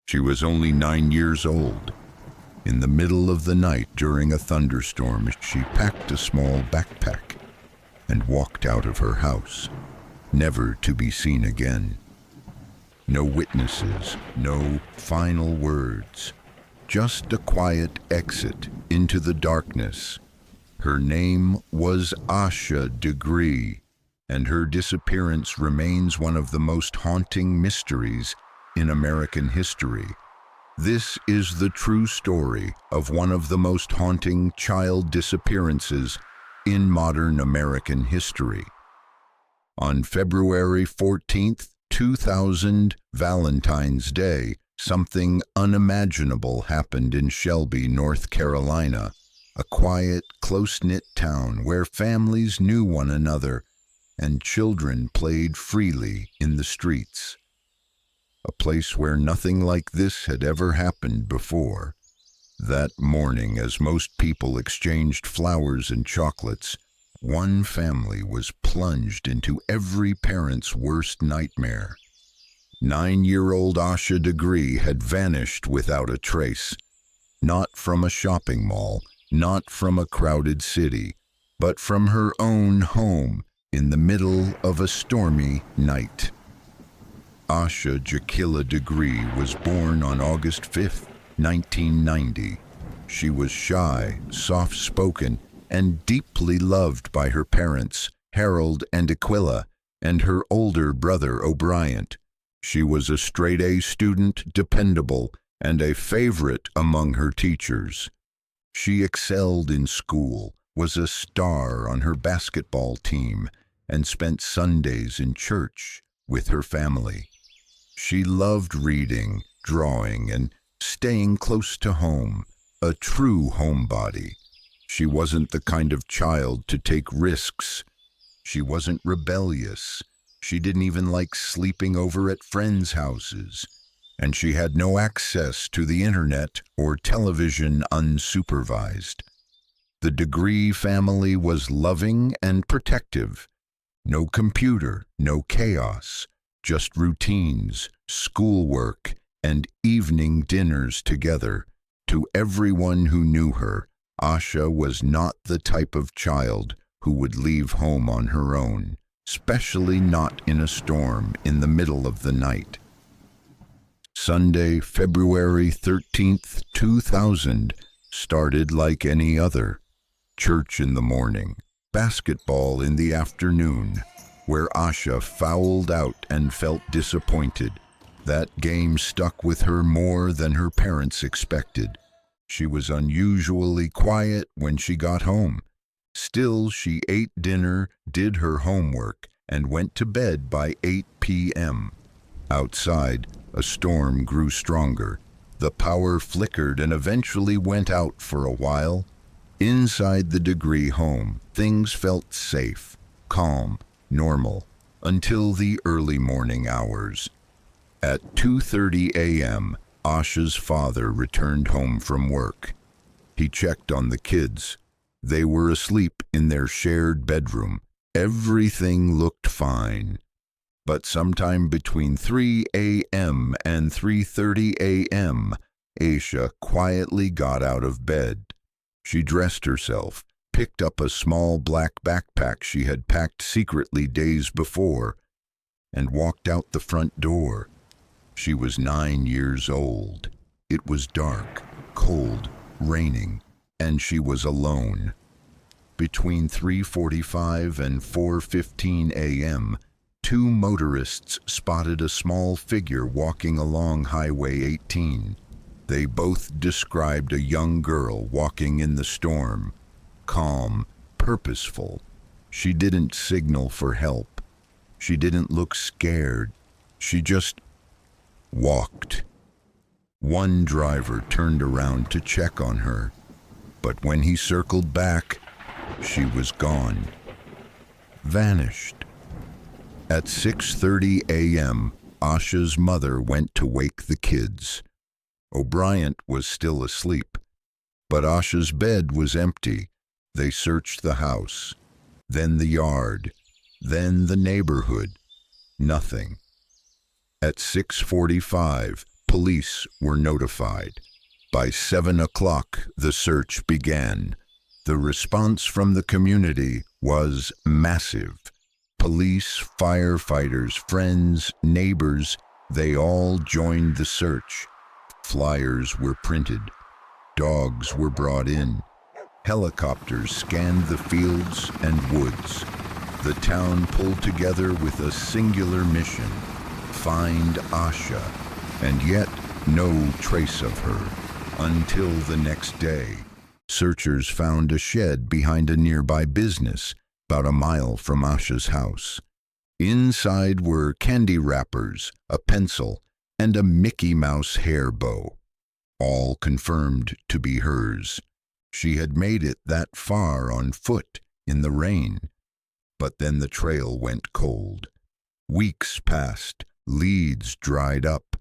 She was only 9 years old. In the middle of the night during a thunderstorm, she packed a small backpack and walked out of her house, never to be seen again. No witnesses, no final words, just a quiet exit into the darkness. Her name was Asha Degree, and her disappearance remains one of the most haunting mysteries in American history. This is the true story of one of the most haunting child disappearances in modern American history. On February 14th, 2000, Valentine's Day, something unimaginable happened in Shelby, North Carolina, a quiet, close-knit town where families knew one another and children played freely in the streets. A place where nothing like this had ever happened before. That morning, as most people exchanged flowers and chocolates, one family was plunged into every parent's worst nightmare. 9-year-old Asha Degree had vanished without a trace, not from a shopping mall, not from a crowded city, but from her own home in the middle of a stormy night. Asha Degree was born on August 5, 1990. She was shy, soft-spoken, and deeply loved by her parents, Harold and Aquila, and her older brother, O'Brien. She was a straight-A student, dependable, and a favorite among her teachers. She excelled in school, was a star on her basketball team, and spent Sundays in church with her family. She loved reading, drawing, and staying close to home, a true homebody. She wasn't the kind of child to take risks. She wasn't rebellious. She didn't even like sleeping over at friends' houses. And she had no access to the internet or television unsupervised. The Degree family was loving and protective. No computer, no chaos, just routines, schoolwork, and evening dinners together. To everyone who knew her, Asha was not the type of child who would leave home on her own, especially not in a storm in the middle of the night. Sunday, February 13th, 2000, started like any other. Church in the morning, basketball in the afternoon, where Asha fouled out and felt disappointed. That game stuck with her more than her parents expected. She was unusually quiet when she got home. Still, she ate dinner, did her homework, and went to bed by 8 p.m. Outside, a storm grew stronger. The power flickered and eventually went out for a while. Inside the Degree home, things felt safe, calm, normal, until the early morning hours. At 2:30 a.m., Asha's father returned home from work. He checked on the kids. They were asleep in their shared bedroom. Everything looked fine. But sometime between 3 a.m. and 3:30 a.m., Asha quietly got out of bed. She dressed herself, picked up a small black backpack she had packed secretly days before, and walked out the front door. She was 9 years old. It was dark, cold, raining, and she was alone. Between 3:45 and 4:15 a.m., two motorists spotted a small figure walking along Highway 18. They both described a young girl walking in the storm, calm, purposeful. She didn't signal for help. She didn't look scared. She just walked. One driver turned around to check on her, but when he circled back, she was gone. Vanished. At 6:30 a.m., Asha's mother went to wake the kids. O'Brien was still asleep, but Asha's bed was empty. They searched the house, then the yard, then the neighborhood. Nothing. At 6:45, police were notified. By 7 o'clock, the search began. The response from the community was massive. Police, firefighters, friends, neighbors, they all joined the search. Flyers were printed. Dogs were brought in. Helicopters scanned the fields and woods. The town pulled together with a singular mission: find Asha, and yet no trace of her. Until the next day, searchers found a shed behind a nearby business, about a mile from Asha's house. Inside were candy wrappers, a pencil, and a Mickey Mouse hair bow, all confirmed to be hers. She had made it that far on foot in the rain. But then the trail went cold. Weeks passed, leads dried up.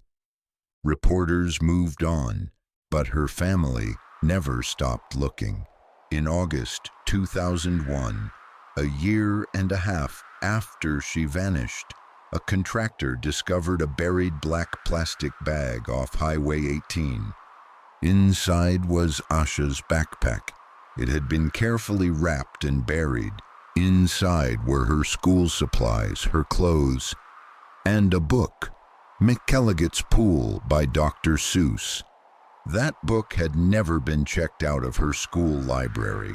Reporters moved on, but her family never stopped looking. In August 2001, a year and a half after she vanished, a contractor discovered a buried black plastic bag off Highway 18. Inside was Asha's backpack. It had been carefully wrapped and buried. Inside were her school supplies, her clothes, and a book, McElligot's Pool by Dr. Seuss. That book had never been checked out of her school library.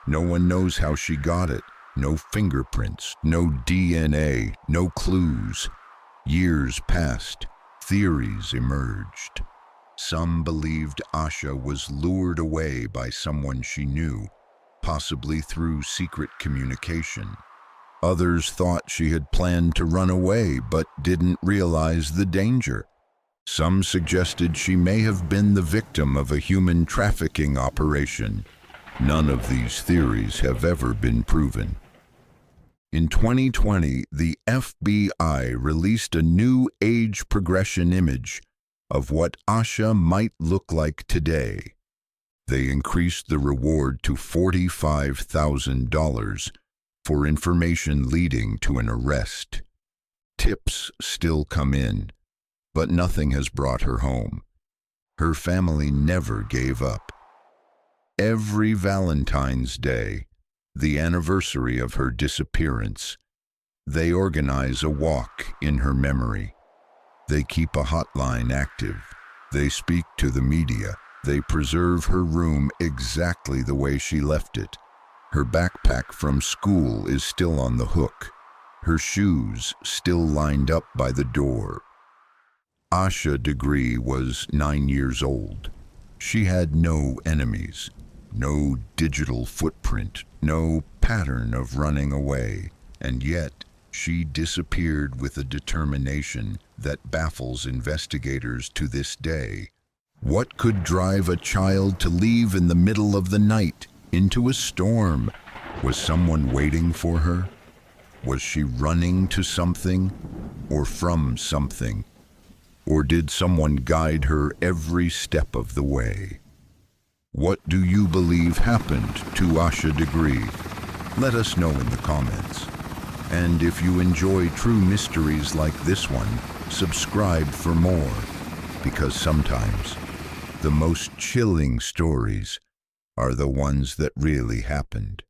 No one knows how she got it. No fingerprints, no DNA, no clues. Years passed. Theories emerged. Some believed Asha was lured away by someone she knew, possibly through secret communication. Others thought she had planned to run away but didn't realize the danger. Some suggested she may have been the victim of a human trafficking operation. None of these theories have ever been proven. In 2020, the FBI released a new age progression image of what Asha might look like today. They increased the reward to $45,000 for information leading to an arrest. Tips still come in, but nothing has brought her home. Her family never gave up. Every Valentine's Day, the anniversary of her disappearance, they organize a walk in her memory. They keep a hotline active. They speak to the media. They preserve her room exactly the way she left it. Her backpack from school is still on the hook. Her shoes still lined up by the door. Asha Degree was 9 years old. She had no enemies, no digital footprint, no pattern of running away, and yet she disappeared with a determination that baffles investigators to this day. What could drive a child to leave in the middle of the night, into a storm? Was someone waiting for her? Was she running to something, or from something? Or did someone guide her every step of the way? What do you believe happened to Asha Degree? Let us know in the comments. And if you enjoy true mysteries like this one, subscribe for more, because sometimes the most chilling stories are the ones that really happened.